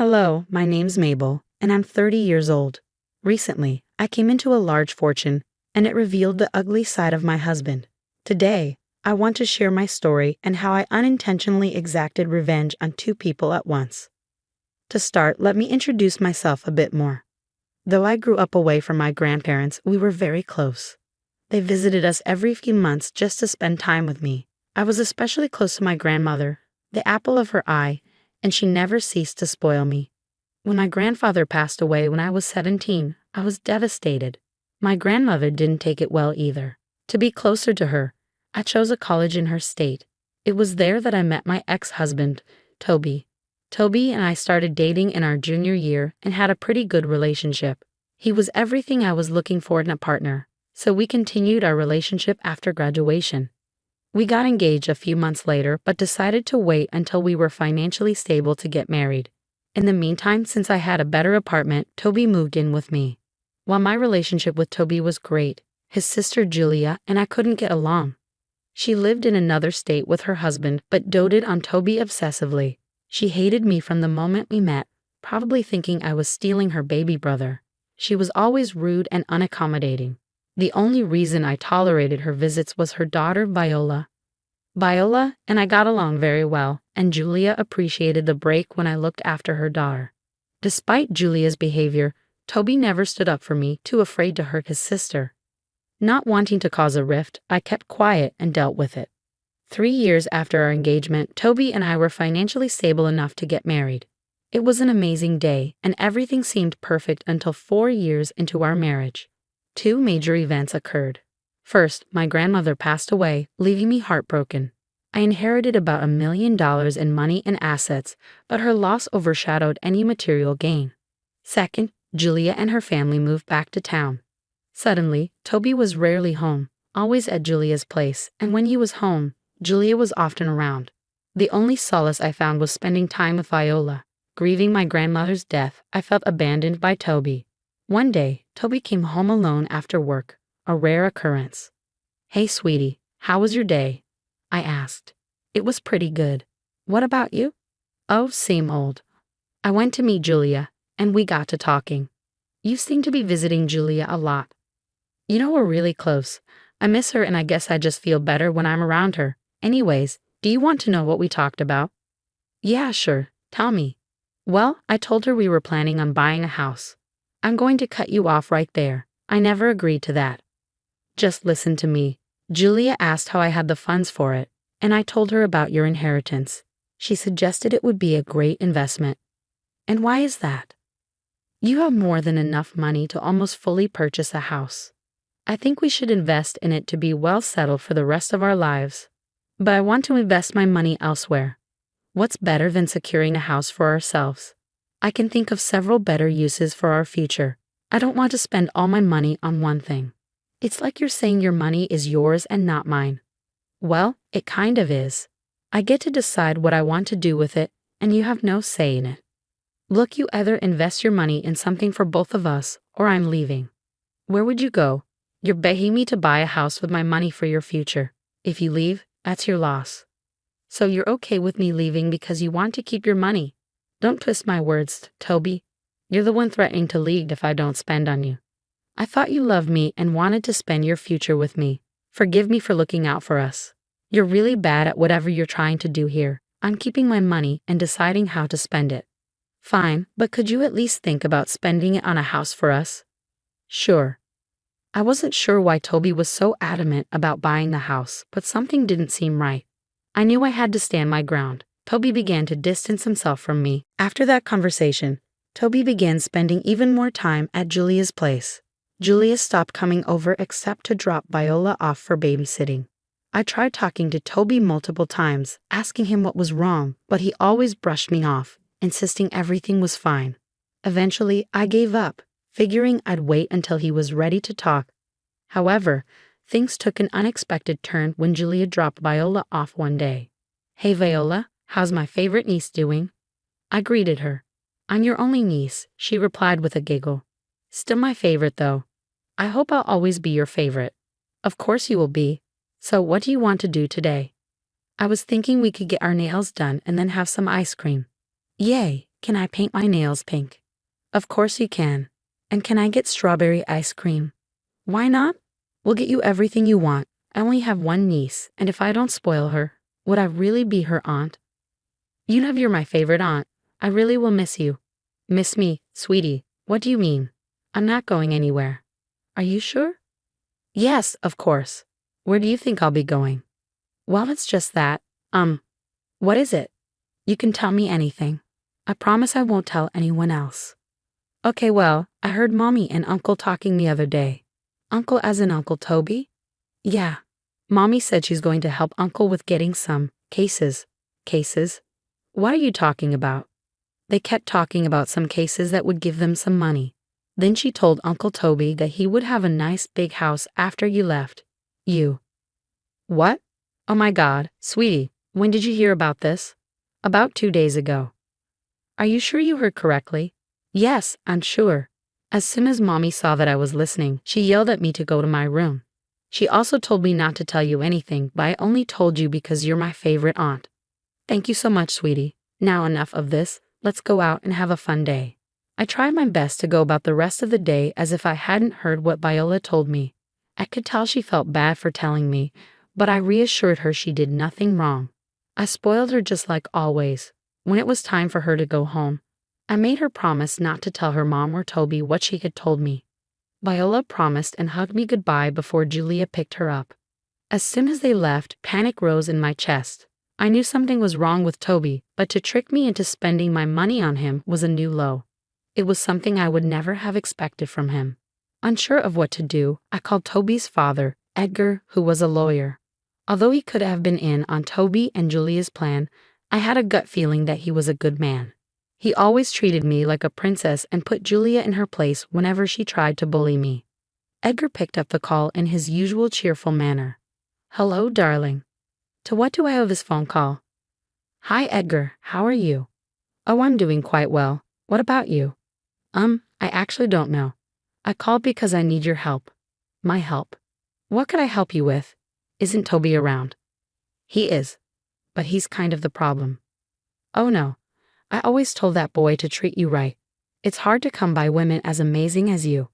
Hello, my name's Mabel, and I'm 30 years old. Recently, I came into a large fortune, and it revealed the ugly side of my husband. Today, I want to share my story and how I unintentionally exacted revenge on two people at once. To start, let me introduce myself a bit more. Though I grew up away from my grandparents, we were very close. They visited us every few months just to spend time with me. I was especially close to my grandmother, the apple of her eye, and she never ceased to spoil me. When my grandfather passed away when I was 17, I was devastated. My grandmother didn't take it well either. To be closer to her, I chose a college in her state. It was there that I met my ex-husband, Toby. Toby and I started dating in our junior year and had a pretty good relationship. He was everything I was looking for in a partner, so we continued our relationship after graduation. We got engaged a few months later but decided to wait until we were financially stable to get married. In the meantime, since I had a better apartment, Toby moved in with me. While my relationship with Toby was great, his sister Julia and I couldn't get along. She lived in another state with her husband but doted on Toby obsessively. She hated me from the moment we met, probably thinking I was stealing her baby brother. She was always rude and unaccommodating. The only reason I tolerated her visits was her daughter Viola. Viola and I got along very well, and Julia appreciated the break when I looked after her daughter. Despite Julia's behavior, Toby never stood up for me, too afraid to hurt his sister. Not wanting to cause a rift, I kept quiet and dealt with it. 3 years after our engagement, Toby and I were financially stable enough to get married. It was an amazing day, and everything seemed perfect until 4 years into our marriage. 2 major events occurred. First, my grandmother passed away, leaving me heartbroken. I inherited about $1 million in money and assets, but her loss overshadowed any material gain. Second, Julia and her family moved back to town. Suddenly, Toby was rarely home, always at Julia's place, and when he was home, Julia was often around. The only solace I found was spending time with Viola. Grieving my grandmother's death, I felt abandoned by Toby. One day, Toby came home alone after work, a rare occurrence. "Hey, sweetie, how was your day?" I asked. "It was pretty good. What about you?" "Oh, same old. I went to meet Julia, and we got to talking." "You seem to be visiting Julia a lot." "You know, we're really close. I miss her and I guess I just feel better when I'm around her. Anyways, do you want to know what we talked about?" "Yeah, sure. Tell me." "Well, I told her we were planning on buying a house." "I'm going to cut you off right there. I never agreed to that." "Just listen to me." "Julia asked how I had the funds for it, and I told her about your inheritance. She suggested it would be a great investment." "And why is that?" "You have more than enough money to almost fully purchase a house. I think we should invest in it to be well settled for the rest of our lives. But I want to invest my money elsewhere. What's better than securing a house for ourselves? I can think of several better uses for our future. I don't want to spend all my money on one thing." "It's like you're saying your money is yours and not mine." "Well, it kind of is. I get to decide what I want to do with it, and you have no say in it. Look, you either invest your money in something for both of us, or I'm leaving." "Where would you go?" "You're begging me to buy a house with my money for your future. If you leave, that's your loss." "So you're okay with me leaving because you want to keep your money?" "Don't twist my words, Toby. You're the one threatening to leave if I don't spend on you. I thought you loved me and wanted to spend your future with me. Forgive me for looking out for us. You're really bad at whatever you're trying to do here. I'm keeping my money and deciding how to spend it." "Fine, but could you at least think about spending it on a house for us?" "Sure." I wasn't sure why Toby was so adamant about buying the house, but something didn't seem right. I knew I had to stand my ground. Toby began to distance himself from me. After that conversation, Toby began spending even more time at Julia's place. Julia stopped coming over except to drop Viola off for babysitting. I tried talking to Toby multiple times, asking him what was wrong, but he always brushed me off, insisting everything was fine. Eventually, I gave up, figuring I'd wait until he was ready to talk. However, things took an unexpected turn when Julia dropped Viola off one day. "Hey Viola, how's my favorite niece doing?" I greeted her. "I'm your only niece," she replied with a giggle. "Still my favorite though. I hope I'll always be your favorite." "Of course you will be. So what do you want to do today?" "I was thinking we could get our nails done and then have some ice cream." "Yay, Can I paint my nails pink? Of course you can. And can I get strawberry ice cream? Why not? We'll get you everything you want. I only have one niece, and if I don't spoil her, would I really be her aunt? You know you're my favorite aunt. I really will miss you. Miss me, sweetie. What do you mean? I'm not going anywhere. Are you sure? Yes, of course. Where do you think I'll be going? Well, it's just that. What is it? You can tell me anything. I promise I won't tell anyone else. Okay, well, I heard Mommy and Uncle talking the other day. Uncle as in Uncle Toby? Yeah. Mommy said she's going to help Uncle with getting some cases. Cases? What are you talking about? They kept talking about some cases that would give them some money. Then she told Uncle Toby that he would have a nice big house after you left. You. What? Oh my God, sweetie, when did you hear about this? About 2 days ago. Are you sure you heard correctly? Yes, I'm sure. As soon as Mommy saw that I was listening, she yelled at me to go to my room. She also told me not to tell you anything, but I only told you because you're my favorite aunt. Thank you so much, sweetie. Now enough of this. Let's go out and have a fun day. I tried my best to go about the rest of the day as if I hadn't heard what Viola told me. I could tell she felt bad for telling me, but I reassured her she did nothing wrong. I spoiled her just like always. When it was time for her to go home, I made her promise not to tell her mom or Toby what she had told me. Viola promised and hugged me goodbye before Julia picked her up. As soon as they left, panic rose in my chest. I knew something was wrong with Toby, but to trick me into spending my money on him was a new low. It was something I would never have expected from him. Unsure of what to do, I called Toby's father, Edgar, who was a lawyer. Although he could have been in on Toby and Julia's plan, I had a gut feeling that he was a good man. He always treated me like a princess and put Julia in her place whenever she tried to bully me. Edgar picked up the call in his usual cheerful manner. Hello, darling. To what do I owe this phone call? Hi, Edgar. How are you? Oh, I'm doing quite well. What about you? I actually don't know. I called because I need your help. My help. What could I help you with? Isn't Toby around? He is. But he's kind of the problem. Oh no. I always told that boy to treat you right. It's hard to come by women as amazing as you.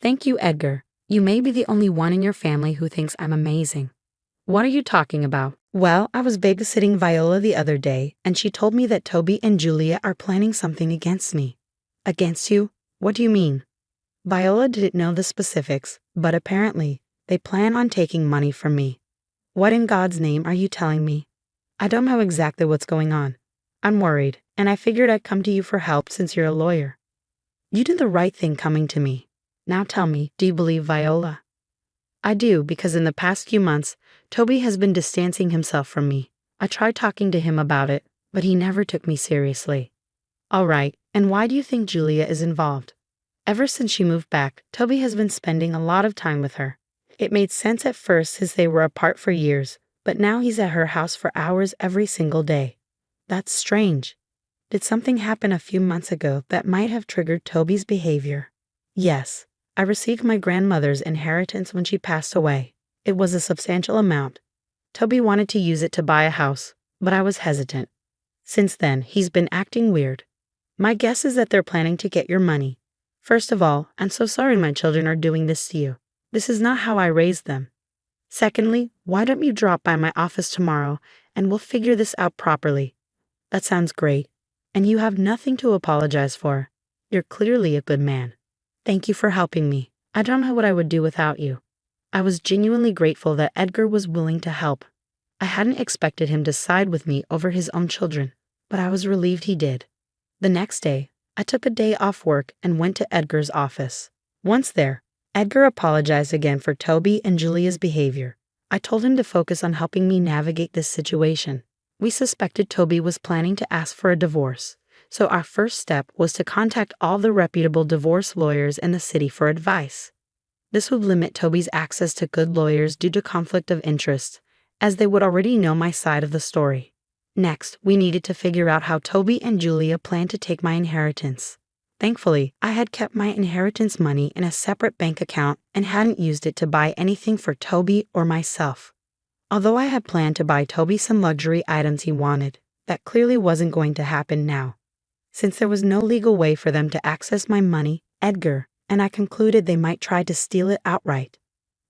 Thank you, Edgar. You may be the only one in your family who thinks I'm amazing. What are you talking about? Well, I was babysitting Viola the other day, and she told me that Toby and Julia are planning something against me. Against you? What do you mean? Viola didn't know the specifics, but apparently, they plan on taking money from me. What in God's name are you telling me? I don't know exactly what's going on. I'm worried, and I figured I'd come to you for help since you're a lawyer. You did the right thing coming to me. Now tell me, do you believe Viola? I do, because in the past few months, Toby has been distancing himself from me. I tried talking to him about it, but he never took me seriously. All right, and why do you think Julia is involved? Ever since she moved back, Toby has been spending a lot of time with her. It made sense at first since they were apart for years, but now he's at her house for hours every single day. That's strange. Did something happen a few months ago that might have triggered Toby's behavior? Yes. I received my grandmother's inheritance when she passed away. It was a substantial amount. Toby wanted to use it to buy a house, but I was hesitant. Since then, he's been acting weird. My guess is that they're planning to get your money. First of all, I'm so sorry my children are doing this to you. This is not how I raised them. Secondly, why don't you drop by my office tomorrow and we'll figure this out properly? That sounds great. And you have nothing to apologize for. You're clearly a good man. Thank you for helping me. I don't know what I would do without you. I was genuinely grateful that Edgar was willing to help. I hadn't expected him to side with me over his own children, but I was relieved he did. The next day, I took a day off work and went to Edgar's office. Once there, Edgar apologized again for Toby and Julia's behavior. I told him to focus on helping me navigate this situation. We suspected Toby was planning to ask for a divorce. So our first step was to contact all the reputable divorce lawyers in the city for advice. This would limit Toby's access to good lawyers due to conflict of interest, as they would already know my side of the story. Next, we needed to figure out how Toby and Julia planned to take my inheritance. Thankfully, I had kept my inheritance money in a separate bank account and hadn't used it to buy anything for Toby or myself. Although I had planned to buy Toby some luxury items he wanted, that clearly wasn't going to happen now. Since there was no legal way for them to access my money, Edgar and I concluded they might try to steal it outright.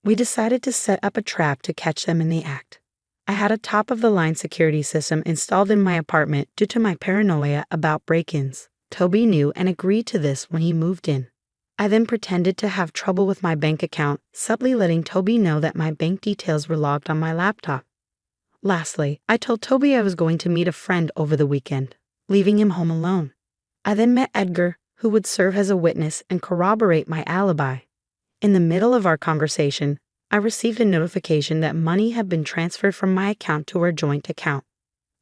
We decided to set up a trap to catch them in the act. I had a top-of-the-line security system installed in my apartment due to my paranoia about break-ins. Toby knew and agreed to this when he moved in. I then pretended to have trouble with my bank account, subtly letting Toby know that my bank details were logged on my laptop. Lastly, I told Toby I was going to meet a friend over the weekend, leaving him home alone. I then met Edgar, who would serve as a witness and corroborate my alibi. In the middle of our conversation, I received a notification that money had been transferred from my account to our joint account.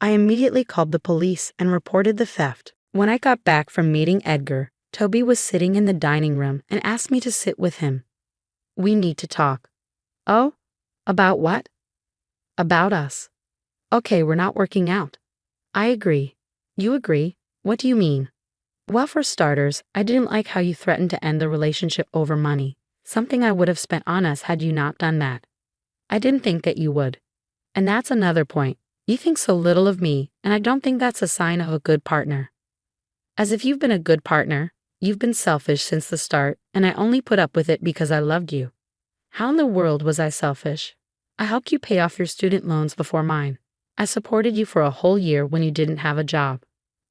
I immediately called the police and reported the theft. When I got back from meeting Edgar, Toby was sitting in the dining room and asked me to sit with him. "We need to talk." "Oh? About what?" "About us." "Okay, we're not working out." "I agree." "You agree? What do you mean?" "Well, for starters, I didn't like how you threatened to end the relationship over money, something I would have spent on us had you not done that. I didn't think that you would. And that's another point. You think so little of me, and I don't think that's a sign of a good partner. As if you've been a good partner, you've been selfish since the start, and I only put up with it because I loved you. How in the world was I selfish? I helped you pay off your student loans before mine. I supported you for a whole year when you didn't have a job.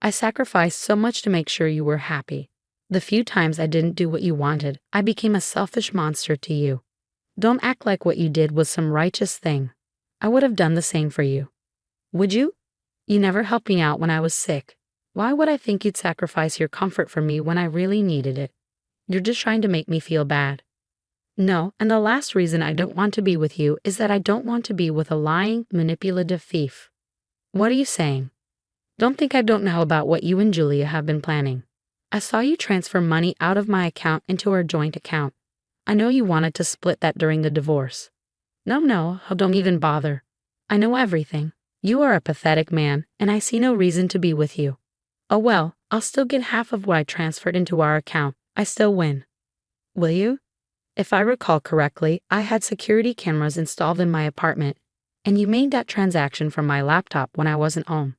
I sacrificed so much to make sure you were happy. The few times I didn't do what you wanted, I became a selfish monster to you. Don't act like what you did was some righteous thing. I would have done the same for you. Would you? You never helped me out when I was sick. Why would I think you'd sacrifice your comfort for me when I really needed it? You're just trying to make me feel bad. No, and the last reason I don't want to be with you is that I don't want to be with a lying, manipulative thief. What are you saying? Don't think I don't know about what you and Julia have been planning. I saw you transfer money out of my account into our joint account. I know you wanted to split that during the divorce. No, don't even bother. I know everything. You are a pathetic man, and I see no reason to be with you. Oh well, I'll still get half of what I transferred into our account. I still win. Will you? If I recall correctly, I had security cameras installed in my apartment, and you made that transaction from my laptop when I wasn't home.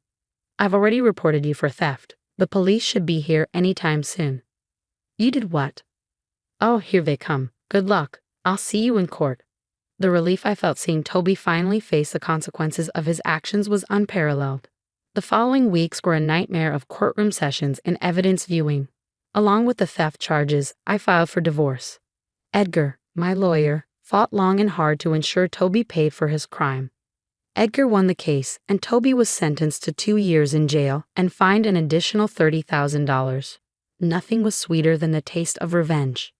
I've already reported you for theft. The police should be here anytime soon. You did what? Oh, here they come. Good luck. I'll see you in court. The relief I felt seeing Toby finally face the consequences of his actions was unparalleled. The following weeks were a nightmare of courtroom sessions and evidence viewing. Along with the theft charges, I filed for divorce. Edgar, my lawyer, fought long and hard to ensure Toby paid for his crime. Edgar won the case, and Toby was sentenced to 2 years in jail and fined an additional $30,000. Nothing was sweeter than the taste of revenge.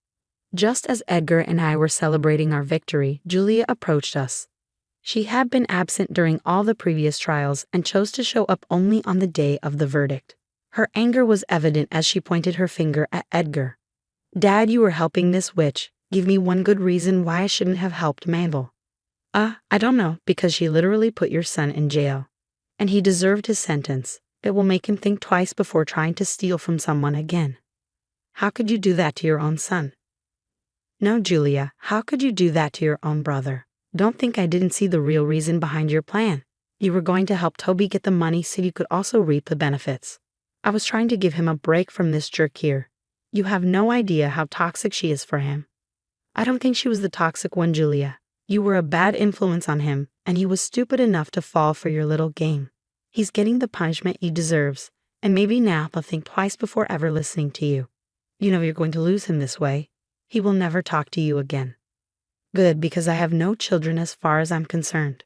Just as Edgar and I were celebrating our victory, Julia approached us. She had been absent during all the previous trials and chose to show up only on the day of the verdict. Her anger was evident as she pointed her finger at Edgar. "Dad, you were helping this witch. Give me one good reason why I shouldn't have helped Mabel." I don't know, because she literally put your son in jail. And he deserved his sentence. It will make him think twice before trying to steal from someone again. How could you do that to your own son? No, Julia, how could you do that to your own brother? Don't think I didn't see the real reason behind your plan. You were going to help Toby get the money so you could also reap the benefits. I was trying to give him a break from this jerk here. You have no idea how toxic she is for him. I don't think she was the toxic one, Julia. You were a bad influence on him, and he was stupid enough to fall for your little game. He's getting the punishment he deserves, and maybe now he'll think twice before ever listening to you. You know you're going to lose him this way. He will never talk to you again. Good, because I have no children as far as I'm concerned.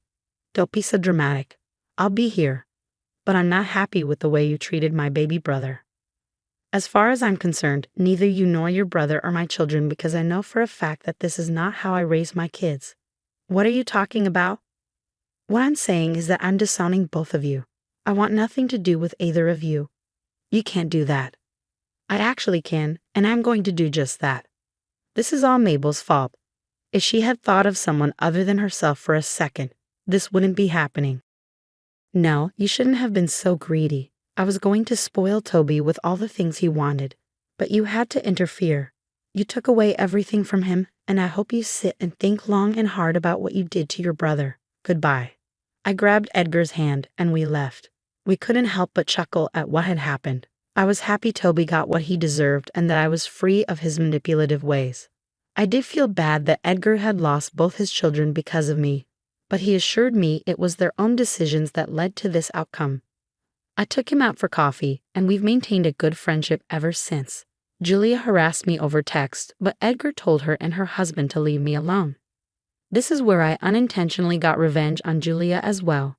Don't be so dramatic. I'll be here, but I'm not happy with the way you treated my baby brother. As far as I'm concerned, neither you nor your brother are my children, because I know for a fact that this is not how I raise my kids. What are you talking about? What I'm saying is that I'm disowning both of you. I want nothing to do with either of you. You can't do that. I actually can, and I'm going to do just that. This is all Mabel's fault. If she had thought of someone other than herself for a second, this wouldn't be happening. No, you shouldn't have been so greedy. I was going to spoil Toby with all the things he wanted, but you had to interfere. You took away everything from him, and I hope you sit and think long and hard about what you did to your brother. Goodbye. I grabbed Edgar's hand, and we left. We couldn't help but chuckle at what had happened. I was happy Toby got what he deserved and that I was free of his manipulative ways. I did feel bad that Edgar had lost both his children because of me, but he assured me it was their own decisions that led to this outcome. I took him out for coffee, and we've maintained a good friendship ever since. Julia harassed me over text, but Edgar told her and her husband to leave me alone. This is where I unintentionally got revenge on Julia as well.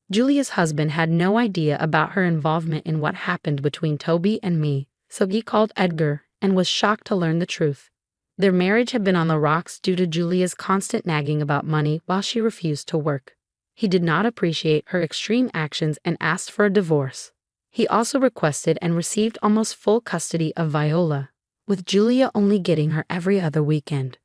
Julia's husband had no idea about her involvement in what happened between Toby and me, so he called Edgar and was shocked to learn the truth. Their marriage had been on the rocks due to Julia's constant nagging about money while she refused to work. He did not appreciate her extreme actions and asked for a divorce. He also requested and received almost full custody of Viola, with Julia only getting her every other weekend.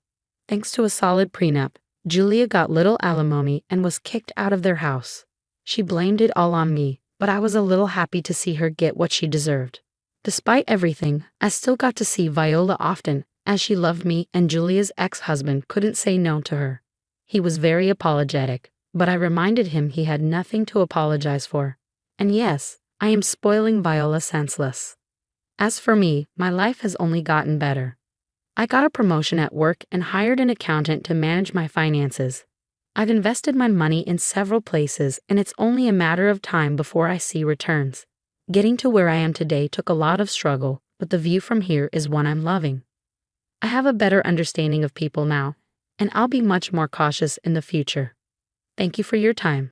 Thanks to a solid prenup, Julia got little alimony and was kicked out of their house. She blamed it all on me, but I was a little happy to see her get what she deserved. Despite everything, I still got to see Viola often, as she loved me and Julia's ex-husband couldn't say no to her. He was very apologetic, but I reminded him he had nothing to apologize for. And yes, I am spoiling Viola senseless. As for me, my life has only gotten better. I got a promotion at work and hired an accountant to manage my finances. I've invested my money in several places, and it's only a matter of time before I see returns. Getting to where I am today took a lot of struggle, but the view from here is one I'm loving. I have a better understanding of people now, and I'll be much more cautious in the future. Thank you for your time.